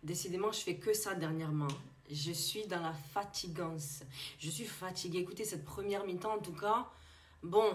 Décidément, je fais que ça dernièrement. Je suis dans la fatigance. Je suis fatiguée. Écoutez, cette première mi-temps, en tout cas, bon,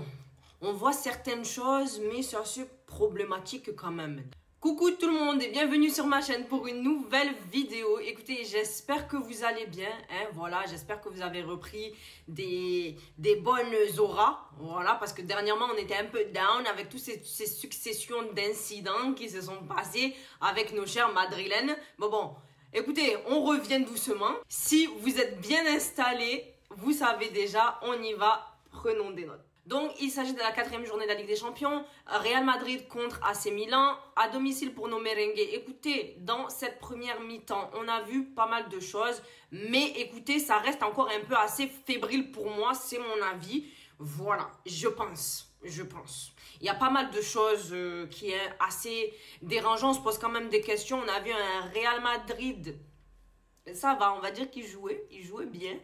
on voit certaines choses, mais c'est assez problématique quand même. Coucou tout le monde et bienvenue sur ma chaîne pour une nouvelle vidéo. Écoutez, j'espère que vous allez bien, hein, voilà, j'espère que vous avez repris des bonnes auras, voilà, parce que dernièrement on était un peu down avec toutes ces successions d'incidents qui se sont passés avec nos chers madrilènes. Bon, écoutez, on revient doucement. Si vous êtes bien installés, vous savez déjà, on y va, prenons des notes. Donc, il s'agit de la 4e journée de la Ligue des Champions. Real Madrid contre AC Milan, à domicile pour nos merengues. Écoutez, dans cette première mi-temps, on a vu pas mal de choses. Mais écoutez, ça reste encore un peu assez fébrile pour moi, c'est mon avis. Voilà, je pense. Il y a pas mal de choses qui est assez dérangeant. On se pose quand même des questions. On a vu un Real Madrid. Ça va, on va dire qu'il jouait bien.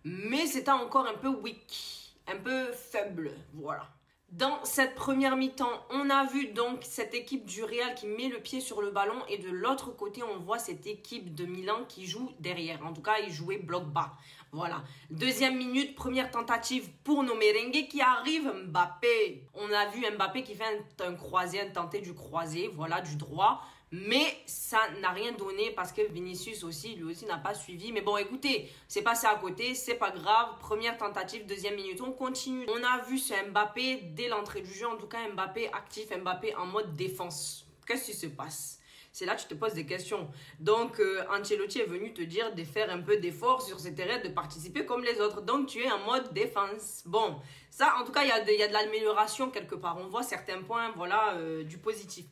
Mais c'était encore un peu weak. Un peu faible, voilà. Dans cette première mi-temps, on a vu donc cette équipe du Real qui met le pied sur le ballon et de l'autre côté, on voit cette équipe de Milan qui joue derrière. En tout cas, ils jouaient bloc bas. Voilà. Deuxième minute, première tentative pour nos merengues qui arrive Mbappé. On a vu Mbappé qui fait un croisé, un tenté du croisé, voilà, du droit. Mais ça n'a rien donné parce que Vinicius aussi, lui aussi n'a pas suivi. Mais bon, écoutez, c'est passé à côté, c'est pas grave. Première tentative, deuxième minute, on continue. On a vu ce Mbappé dès l'entrée du jeu, en tout cas Mbappé actif, Mbappé en mode défense. Qu'est-ce qui se passe? C'est là que tu te poses des questions. Donc, Ancelotti est venu te dire de faire un peu d'effort sur ces terrains, de participer comme les autres. Donc, tu es en mode défense. Bon, ça, en tout cas, il y a de l'amélioration quelque part. On voit certains points, voilà, du positif.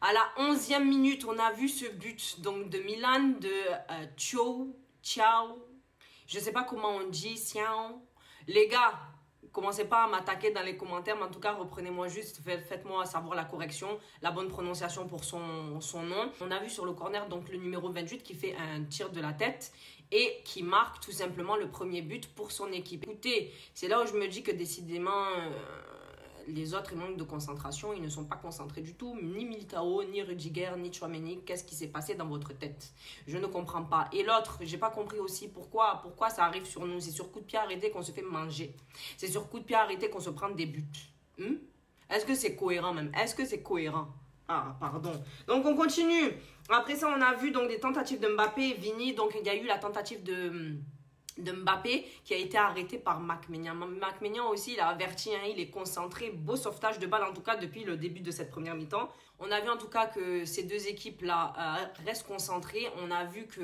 À la 11e minute, on a vu ce but donc de Milan, de Ciao. Je sais pas comment on dit, Ciao. Les gars, commencez pas à m'attaquer dans les commentaires, mais en tout cas, reprenez-moi juste, faites-moi savoir la correction, la bonne prononciation pour son nom. On a vu sur le corner donc le numéro 28 qui fait un tir de la tête et qui marque tout simplement le premier but pour son équipe. Écoutez, c'est là où je me dis que décidément... les autres, ils manquent de concentration. Ils ne sont pas concentrés du tout. Ni Militao, ni Rudiger, ni Tchouaméni. Qu'est-ce qui s'est passé dans votre tête? Je ne comprends pas. Et l'autre, j'ai pas compris aussi pourquoi ça arrive sur nous. C'est sur coup de pied arrêté qu'on se fait manger. C'est sur coup de pied arrêté qu'on se prend des buts. Est-ce que c'est cohérent même? Est-ce que c'est cohérent? Ah, pardon. Donc, on continue. Après ça, on a vu donc des tentatives de Mbappé, Vini. Donc, il y a eu la tentative de Mbappé qui a été arrêté par Mac-Ménian. Mac-Ménian aussi, il a averti, hein, il est concentré. Beau sauvetage de balle, en tout cas, depuis le début de cette première mi-temps. On a vu en tout cas que ces deux équipes-là restent concentrées. On a vu que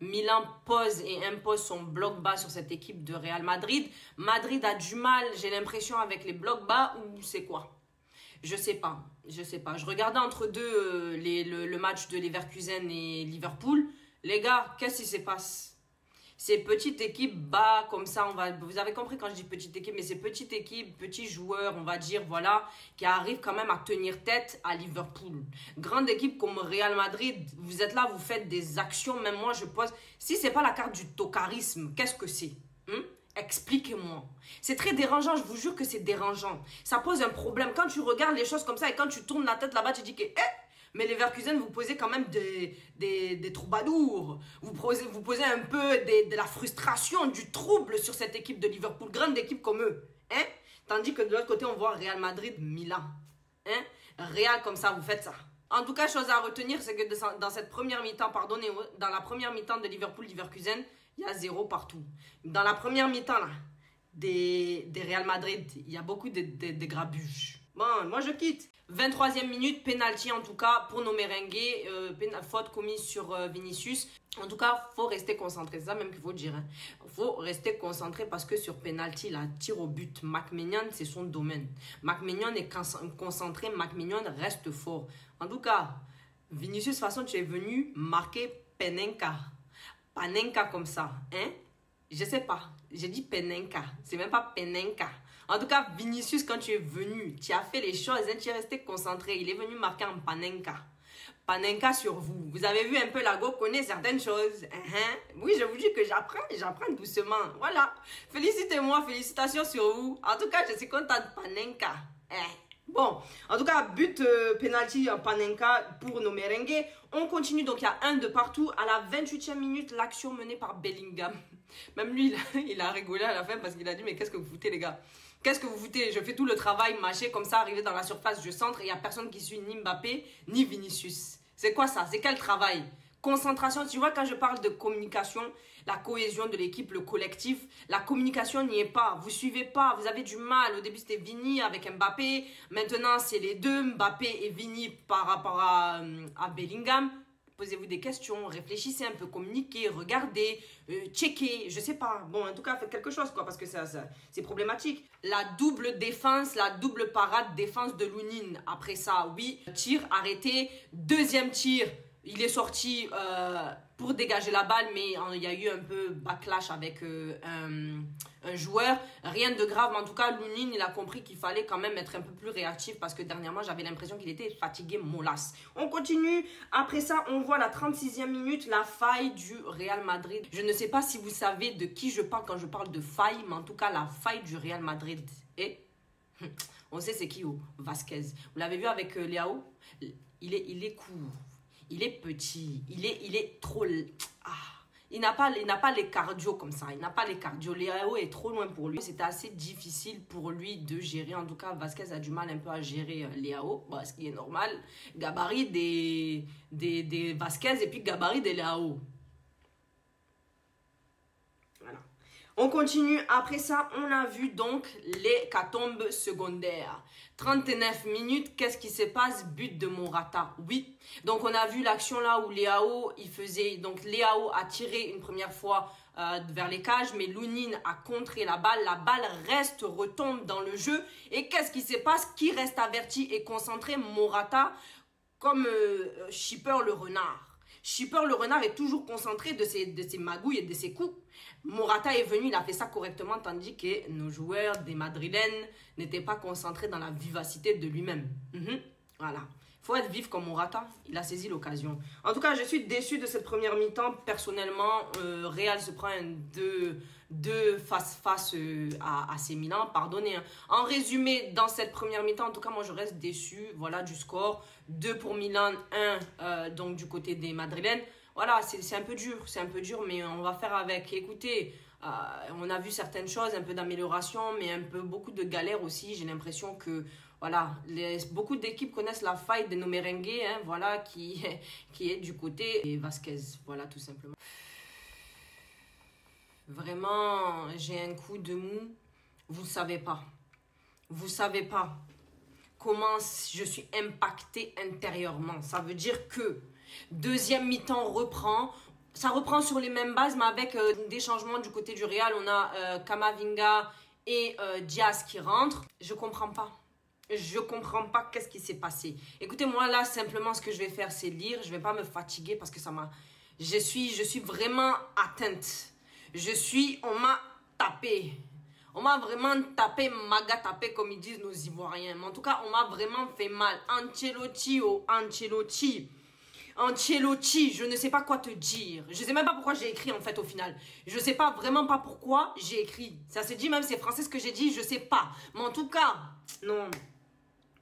Milan pose et impose son bloc bas sur cette équipe de Real Madrid. Madrid a du mal, j'ai l'impression, avec les blocs bas, ou c'est quoi? Je sais pas. Je regardais entre deux le match de Leverkusen et Liverpool. Les gars, qu'est-ce qui se passe? Ces petites équipes bas comme ça, vous avez compris quand je dis petite équipe, mais ces petites équipes, petits joueurs, on va dire, voilà, qui arrivent quand même à tenir tête à Liverpool. Grande équipe comme Real Madrid, vous êtes là, vous faites des actions, même moi je pose, si c'est pas la carte du tocarisme, qu'est-ce que c'est? Expliquez-moi. C'est très dérangeant, je vous jure que c'est dérangeant. Ça pose un problème. Quand tu regardes les choses comme ça et quand tu tournes la tête là-bas, tu dis que, mais les Leverkusen, vous posez quand même des troubadours. Vous posez un peu de la frustration, du trouble sur cette équipe de Liverpool. Grande équipe comme eux. Tandis que de l'autre côté, on voit Real Madrid, Milan. Real comme ça, vous faites ça. En tout cas, chose à retenir, c'est que dans cette première mi-temps, dans la première mi-temps de Liverpool-Leverkusen, il y a 0 partout. Dans la première mi-temps, là, des Real Madrid, il y a beaucoup de grabuges. Bon, moi je quitte. 23e minute, penalty en tout cas pour nos merengues, faute commise sur Vinicius. En tout cas, faut rester concentré, c'est ça même qu'il faut dire. Faut rester concentré parce que sur penalty, la tir au but, Mac-Ménian, c'est son domaine. Mac-Ménian est concentré, Mac-Ménian reste fort. En tout cas, Vinicius, de toute façon, tu es venu marquer Panenka. Panenka comme ça, hein? Je sais pas, j'ai dit Panenka, c'est même pas Panenka. En tout cas, Vinicius, quand tu es venu, tu as fait les choses, hein, tu es resté concentré. Il est venu marquer en Panenka. Panenka sur vous. Vous avez vu un peu, la go connaît certaines choses. Oui, je vous dis que j'apprends doucement. Voilà. Félicitez-moi, félicitations sur vous. En tout cas, je suis contente, Panenka. Bon, en tout cas, but penalty en Panenka pour nos merengues. On continue, donc il y a un de partout. À la 28e minute, l'action menée par Bellingham. Même lui, il a rigolé à la fin parce qu'il a dit, mais qu'est-ce que vous foutez les gars? Qu'est-ce que vous foutez? Je fais tout le travail, mâché comme ça, arrivé dans la surface, je centre et il n'y a personne qui suit ni Mbappé, ni Vinicius. C'est quoi ça? C'est quel travail? Concentration, tu vois, quand je parle de communication, la cohésion de l'équipe, le collectif, la communication n'y est pas. Vous suivez pas, vous avez du mal. Au début, c'était Vini avec Mbappé. Maintenant, c'est les deux, Mbappé et Vini par rapport à Bellingham. Posez-vous des questions, réfléchissez un peu, communiquez, regardez, checkez, je sais pas. Bon, en tout cas, faites quelque chose, quoi, parce que c'est problématique. La double défense, la double parade défense de Lounine. Après ça, oui, tir arrêté. Deuxième tir. Il est sorti pour dégager la balle, mais il y a eu un peu backlash avec un joueur. Rien de grave, mais en tout cas, Lounine, il a compris qu'il fallait quand même être un peu plus réactif parce que dernièrement, j'avais l'impression qu'il était fatigué, molasse. On continue. Après ça, on voit la 36e minute, la faille du Real Madrid. Je ne sais pas si vous savez de qui je parle quand je parle de faille, mais en tout cas, la faille du Real Madrid. Et on sait c'est qui, Vasquez. Vous l'avez vu avec Léao? Il est court. Il est petit, il est trop... Ah, il n'a pas les cardio comme ça, il n'a pas les cardio. Léao est trop loin pour lui. C'était assez difficile pour lui de gérer. En tout cas, Vasquez a du mal un peu à gérer Léao, ce qui est normal. Gabarit des Vasquez et puis gabarit des Léao. Voilà. On continue. Après ça, on a vu donc les catombes secondaires. 39 minutes, qu'est-ce qui se passe? But de Morata. Oui. Donc, on a vu l'action là où Léao, il faisait... Donc, Léao a tiré une première fois vers les cages, mais Lounine a contré la balle. La balle retombe dans le jeu. Et qu'est-ce qui se passe? Qui reste averti et concentré? Morata, comme Shipper le renard. Shipper le renard est toujours concentré de ses magouilles et de ses coups. Morata est venu, il a fait ça correctement, tandis que nos joueurs des Madrilènes n'étaient pas concentrés dans la vivacité de lui-même. Voilà. Il faut être vif comme Morata, il a saisi l'occasion. En tout cas, je suis déçu de cette première mi-temps. Personnellement, Real se prend un 2 face à AC Milan. Pardonnez. En résumé, dans cette première mi-temps, en tout cas, moi, je reste déçu. Voilà, du score. 2 pour Milan, 1 donc du côté des Madrilènes. Voilà, c'est un peu dur, mais on va faire avec. Écoutez, on a vu certaines choses, un peu d'amélioration, mais beaucoup de galères aussi. J'ai l'impression que, voilà, beaucoup d'équipes connaissent la faille de nos merengues, hein, voilà, qui est du côté de Vasquez, voilà, tout simplement. Vraiment, j'ai un coup de mou, vous ne savez pas. Vous ne savez pas comment je suis impactée intérieurement. Ça veut dire que deuxième mi-temps reprend. Ça reprend sur les mêmes bases, mais avec des changements du côté du Real. On a Camavinga et Diaz qui rentrent. Je comprends pas. Je comprends pas qu'est-ce qui s'est passé. Écoutez, moi là, simplement, ce que je vais faire, c'est lire. Je vais pas me fatiguer parce que ça m'a... Je suis vraiment atteinte. On m'a tapé. On m'a vraiment tapé, maga tapé, comme ils disent nos Ivoiriens. Mais en tout cas, on m'a vraiment fait mal. Ancelotti, Ancelotti, je ne sais pas quoi te dire. Je ne sais même pas pourquoi j'ai écrit en fait au final. Je ne sais pas vraiment pas pourquoi j'ai écrit. Ça se dit même, c'est français ce que j'ai dit, je ne sais pas. Mais en tout cas, non.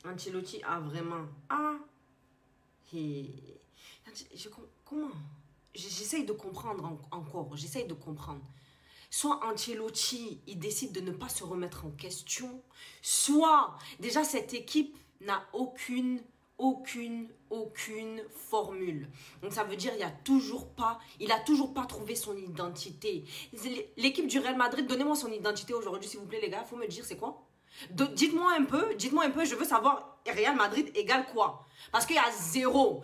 Ancelotti a vraiment... Comment? J'essaye de comprendre encore. J'essaye de comprendre. Soit Ancelotti, il décide de ne pas se remettre en question. Soit, déjà, cette équipe n'a aucune formule. Donc ça veut dire il a toujours pas trouvé son identité. L'équipe du Real Madrid, donnez-moi son identité aujourd'hui s'il vous plaît les gars, faut me dire c'est quoi? Dites-moi un peu, je veux savoir Real Madrid égale quoi? Parce qu'il y a zéro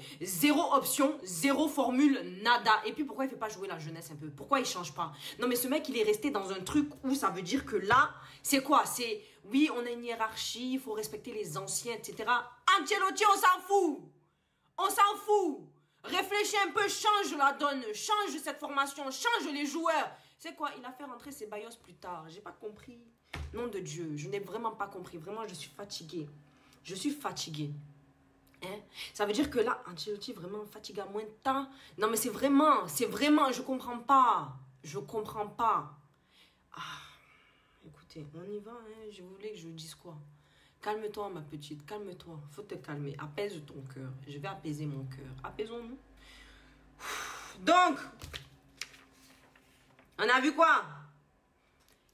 option, zéro formule, nada. Et puis pourquoi il ne fait pas jouer la jeunesse un peu? Pourquoi il ne change pas? Non mais ce mec il est resté dans un truc où ça veut dire que là, c'est quoi? C'est oui on a une hiérarchie, il faut respecter les anciens, etc. Ancelotti on s'en fout! On s'en fout! Réfléchis un peu, change la donne, change cette formation, change les joueurs. C'est quoi? Il a fait rentrer ses Bayos plus tard. J'ai pas compris. Nom de Dieu, je n'ai vraiment pas compris. Vraiment, je suis fatiguée. Je suis fatiguée. Hein? Ça veut dire que là, Ancelotti vraiment fatigue à moins de temps. Non, mais c'est vraiment, je comprends pas. Je comprends pas. Écoutez, on y va. Hein? Je voulais que je dise quoi? Calme-toi, ma petite, calme-toi. Faut te calmer. Apaise ton cœur. Je vais apaiser mon cœur. Apaisons-nous. Donc, on a vu quoi?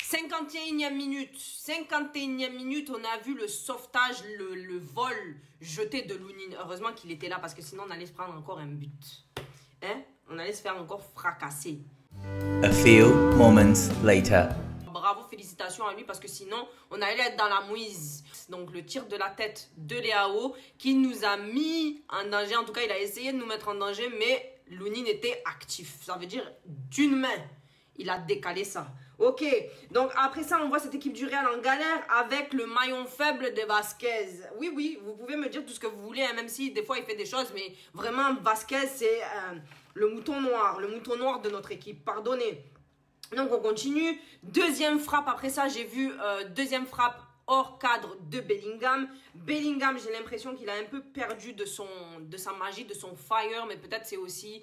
51e minute. 51e minute, on a vu le sauvetage, le vol jeté de Lounine. Heureusement qu'il était là parce que sinon on allait se prendre encore un but. Hein? On allait se faire encore fracasser. A few moments later. Bravo, félicitations à lui parce que sinon on allait être dans la mouise. Donc le tir de la tête de Léao qui nous a mis en danger. En tout cas, il a essayé de nous mettre en danger, mais Lounine était actif. Ça veut dire d'une main. Il a décalé ça. Ok, donc après ça, on voit cette équipe du Real en galère avec le maillon faible de Vasquez. Oui, oui, vous pouvez me dire tout ce que vous voulez, hein, même si des fois il fait des choses, mais vraiment Vasquez, c'est le mouton noir de notre équipe, pardonnez. Donc on continue, deuxième frappe, après ça j'ai vu deuxième frappe hors cadre de Bellingham. Bellingham, j'ai l'impression qu'il a un peu perdu de sa magie, de son fire, mais peut-être c'est aussi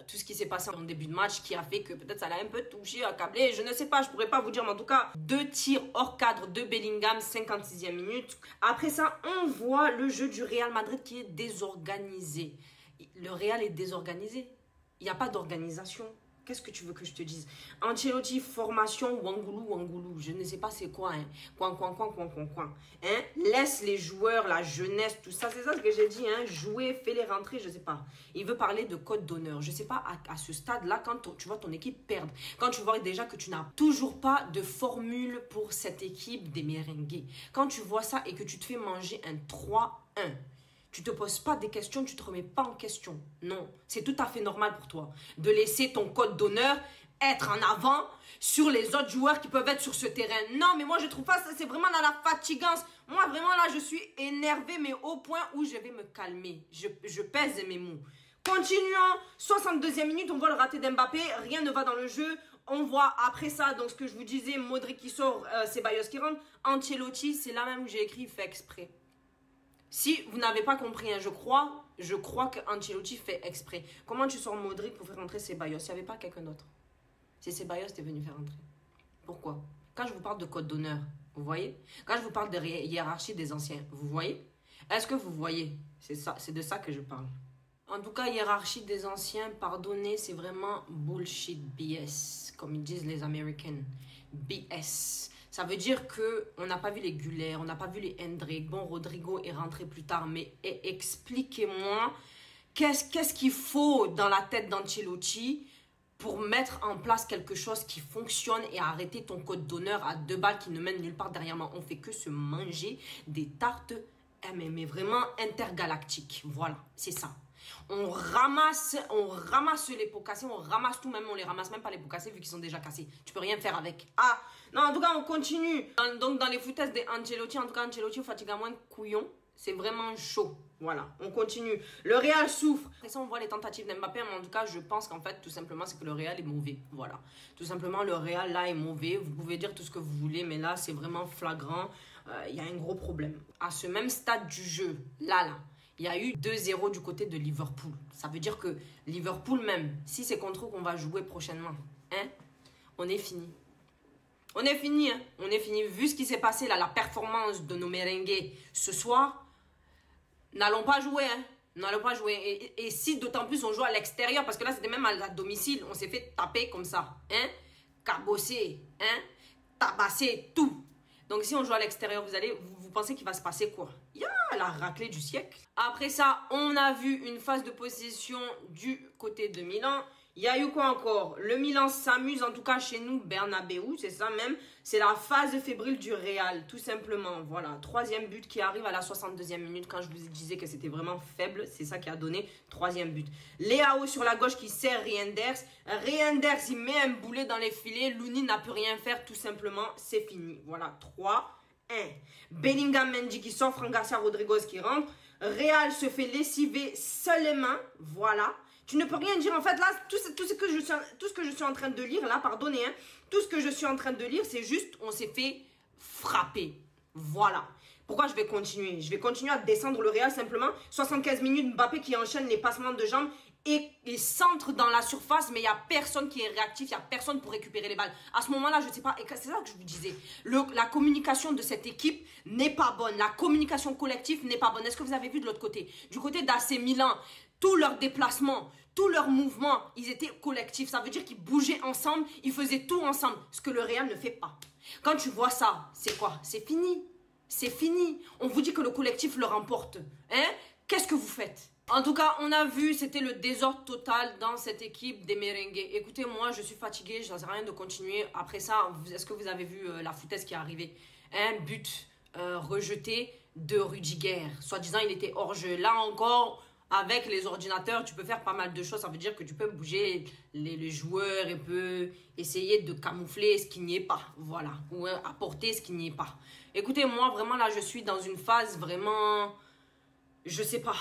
tout ce qui s'est passé en début de match qui a fait que peut-être ça l'a un peu touché, accablé. Je ne sais pas, je pourrais pas vous dire, mais en tout cas, 2 tirs hors cadre de Bellingham, 56e minute. Après ça, on voit le jeu du Real Madrid qui est désorganisé. Le Real est désorganisé. Il n'y a pas d'organisation. Qu'est-ce que tu veux que je te dise? Ancelotti, formation, Wangoulou. Je ne sais pas c'est quoi, hein. Coin. Hein? Laisse les joueurs, la jeunesse, tout ça. C'est ça ce que j'ai dit, hein. Jouer, fais-les rentrer, je ne sais pas. Il veut parler de code d'honneur. Je ne sais pas, à ce stade-là, quand tu vois ton équipe perdre, quand tu vois déjà que tu n'as toujours pas de formule pour cette équipe des merengues, quand tu vois ça et que tu te fais manger un 3-1, tu ne te poses pas des questions, tu ne te remets pas en question. Non, c'est tout à fait normal pour toi de laisser ton code d'honneur être en avant sur les autres joueurs qui peuvent être sur ce terrain. Non, mais moi, je trouve pas ça, c'est vraiment dans la fatigance. Moi, vraiment, là, je suis énervée, mais au point où je vais me calmer. Je pèse mes mots. Continuons, 62e minute, on voit le raté d'Mbappé, rien ne va dans le jeu. On voit après ça, donc ce que je vous disais, Modric qui sort, Ceballos qui rentre. Ancelotti, c'est là même où j'ai écrit, fait exprès. Si vous n'avez pas compris, hein, je crois que Ancelotti fait exprès. Comment tu sors Modric pour faire rentrer Ceballos? Il n'y avait pas quelqu'un d'autre. C'est Ceballos qui est venu faire rentrer. Pourquoi? Quand je vous parle de code d'honneur, vous voyez? Quand je vous parle de hiérarchie des anciens, vous voyez? Est-ce que vous voyez? C'est de ça que je parle. En tout cas, hiérarchie des anciens, pardonnez, c'est vraiment bullshit, BS, comme ils disent les Américains. BS. Ça veut dire qu'on n'a pas vu les Güler, on n'a pas vu les Hendrick. Bon, Rodrigo est rentré plus tard, mais expliquez-moi, qu'est-ce qu'il faut dans la tête d'Ancelotti pour mettre en place quelque chose qui fonctionne et arrêter ton code d'honneur à 2 balles qui ne mène nulle part derrière moi. On fait que se manger des tartes, mais vraiment intergalactiques. Voilà, c'est ça. On ramasse les pots cassés, on ramasse tout, même on les ramasse même pas les pots cassés vu qu'ils sont déjà cassés. Tu peux rien faire avec. Ah, non, en tout cas, on continue. Donc, dans les foutaises d'Ancelotti, en tout cas, Ancelotti fatigue à moins couillon. C'est vraiment chaud. Voilà, on continue. Le Real souffre. Après ça, on voit les tentatives d'Mbappé, mais en tout cas, je pense qu'en fait, tout simplement, c'est que le Real est mauvais. Voilà. Tout simplement, le Real, là, est mauvais. Vous pouvez dire tout ce que vous voulez, mais là, c'est vraiment flagrant. Il y a un gros problème. À ce même stade du jeu, là, il y a eu 2-0 du côté de Liverpool. Ça veut dire que Liverpool même, si c'est contre eux qu'on va jouer prochainement, hein, on est fini. On est fini, hein. On est fini. Vu ce qui s'est passé là, la performance de nos merengues ce soir, n'allons pas jouer, hein. N'allons pas jouer. Et si d'autant plus on joue à l'extérieur, parce que là c'était même à domicile, on s'est fait taper comme ça, hein, cabosser, hein, tabasser, tout. Donc si on joue à l'extérieur, vous pensez qu'il va se passer quoi? La raclée du siècle. Après ça, on a vu une phase de possession du côté de Milan. Il y a eu quoi encore? Le Milan s'amuse, en tout cas chez nous, Bernabeu, c'est ça même. C'est la phase fébrile du Real, tout simplement. Voilà, 3e but qui arrive à la 62e minute. Quand je vous disais que c'était vraiment faible, c'est ça qui a donné 3e but. Léao sur la gauche qui sert Reinders. Reinders, il met un boulet dans les filets. Lounine n'a pu rien faire, tout simplement. C'est fini. Voilà, 3-1. Bellingham, Mendy qui sort, Fran Garcia, Rodriguez qui rentre. Real se fait lessiver seulement. Voilà. Tu ne peux rien dire. En fait, là, tout ce que je suis en train de lire, là, pardonnez, hein, tout ce que je suis en train de lire, c'est juste, on s'est fait frapper. Voilà. Pourquoi je vais continuer? Je vais continuer à descendre le Real simplement. 75 minutes, Mbappé qui enchaîne les passements de jambes. et centre dans la surface, mais il n'y a personne qui est réactif, il n'y a personne pour récupérer les balles. À ce moment-là, je ne sais pas, et c'est ça que je vous disais, la communication de cette équipe n'est pas bonne, la communication collective n'est pas bonne. Est-ce que vous avez vu de l'autre côté? Du côté d'AC Milan, tous leurs déplacements, tous leurs mouvements, ils étaient collectifs. Ça veut dire qu'ils bougeaient ensemble, ils faisaient tout ensemble, ce que le Real ne fait pas. Quand tu vois ça, c'est quoi? C'est fini. C'est fini. On vous dit que le collectif le remporte. Hein? Qu'est-ce que vous faites? En tout cas, on a vu, c'était le désordre total dans cette équipe des merengues. Écoutez, moi, je suis fatiguée, je n'en sais rien de continuer. Après ça, est-ce que vous avez vu la foutaise qui est arrivée? Un but rejeté de Rudiger. Soi-disant, il était hors jeu. Là encore, avec les ordinateurs, tu peux faire pas mal de choses. Ça veut dire que tu peux bouger les joueurs et peux essayer de camoufler ce qui n'y est pas. Voilà. Ou apporter ce qui n'y est pas. Écoutez, moi, vraiment, là, je suis dans une phase vraiment... Je sais pas.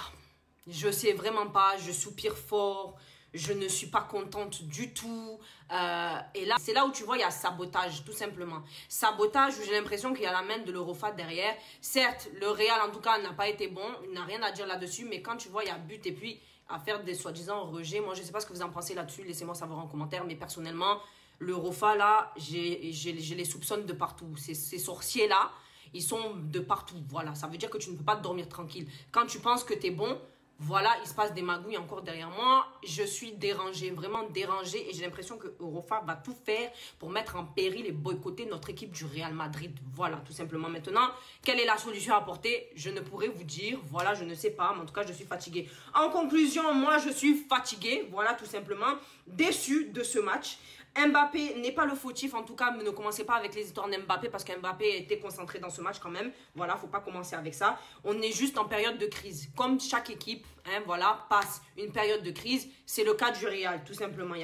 Je sais vraiment pas. Je soupire fort. Je ne suis pas contente du tout. Et là, c'est là où tu vois, il y a sabotage, tout simplement. Sabotage où j'ai l'impression qu'il y a la main de l'Eurofat derrière. Certes, le Real, en tout cas, n'a pas été bon. Il n'a rien à dire là-dessus. Mais quand tu vois, il y a but et puis à faire des soi-disant rejets. Moi, je ne sais pas ce que vous en pensez là-dessus. Laissez-moi savoir en commentaire. Mais personnellement, l'Eurofat, là, je les soupçonne de partout. Ces sorciers-là, ils sont de partout. Voilà, ça veut dire que tu ne peux pas dormir tranquille. Quand tu penses que tu es bon... Voilà, il se passe des magouilles encore derrière moi. Je suis dérangée, vraiment dérangée. Et j'ai l'impression que Eurofat va tout faire pour mettre en péril et boycotter notre équipe du Real Madrid. Voilà, tout simplement. Maintenant, quelle est la solution à apporter? Je ne pourrais vous dire. Voilà, je ne sais pas. Mais en tout cas, je suis fatiguée. En conclusion, moi, je suis fatiguée. Voilà, tout simplement. Déçue de ce match. Mbappé n'est pas le fautif, en tout cas, ne commencez pas avec les histoires d'Mbappé parce qu'Mbappé était concentré dans ce match quand même. Voilà, faut pas commencer avec ça. On est juste en période de crise. Comme chaque équipe, hein, voilà, passe une période de crise. C'est le cas du Real, tout simplement. Il n'y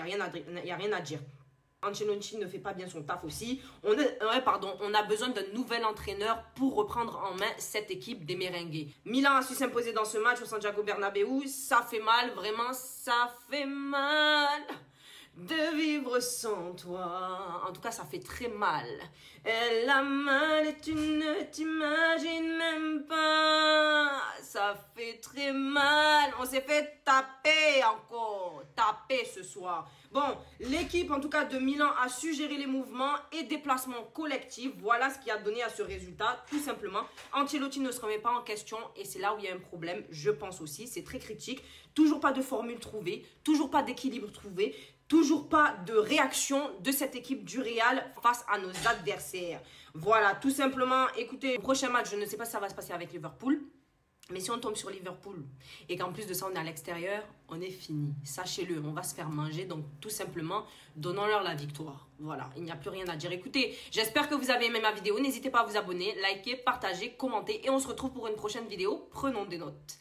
a rien à dire. Ancelotti ne fait pas bien son taf aussi. On a besoin d'un nouvel entraîneur pour reprendre en main cette équipe des merengues. Milan a su s'imposer dans ce match au Santiago Bernabéu. Ça fait mal, vraiment, ça fait mal de vivre sans toi. En tout cas, ça fait très mal. Et la mal et tu ne t'imagines même pas. Ça fait très mal. On s'est fait taper encore. Taper ce soir. Bon, l'équipe en tout cas de Milan a su gérer les mouvements et déplacements collectifs. Voilà ce qui a donné à ce résultat, tout simplement. Ancelotti ne se remet pas en question et c'est là où il y a un problème, je pense aussi. C'est très critique. Toujours pas de formule trouvée, toujours pas d'équilibre trouvé. Toujours pas de réaction de cette équipe du Real face à nos adversaires. Voilà, tout simplement. Écoutez, le prochain match, je ne sais pas si ça va se passer avec Liverpool. Mais si on tombe sur Liverpool et qu'en plus de ça, on est à l'extérieur, on est fini. Sachez-le, on va se faire manger. Donc, tout simplement, donnons-leur la victoire. Voilà, il n'y a plus rien à dire. Écoutez, j'espère que vous avez aimé ma vidéo. N'hésitez pas à vous abonner, liker, partager, commenter. Et on se retrouve pour une prochaine vidéo. Prenons des notes.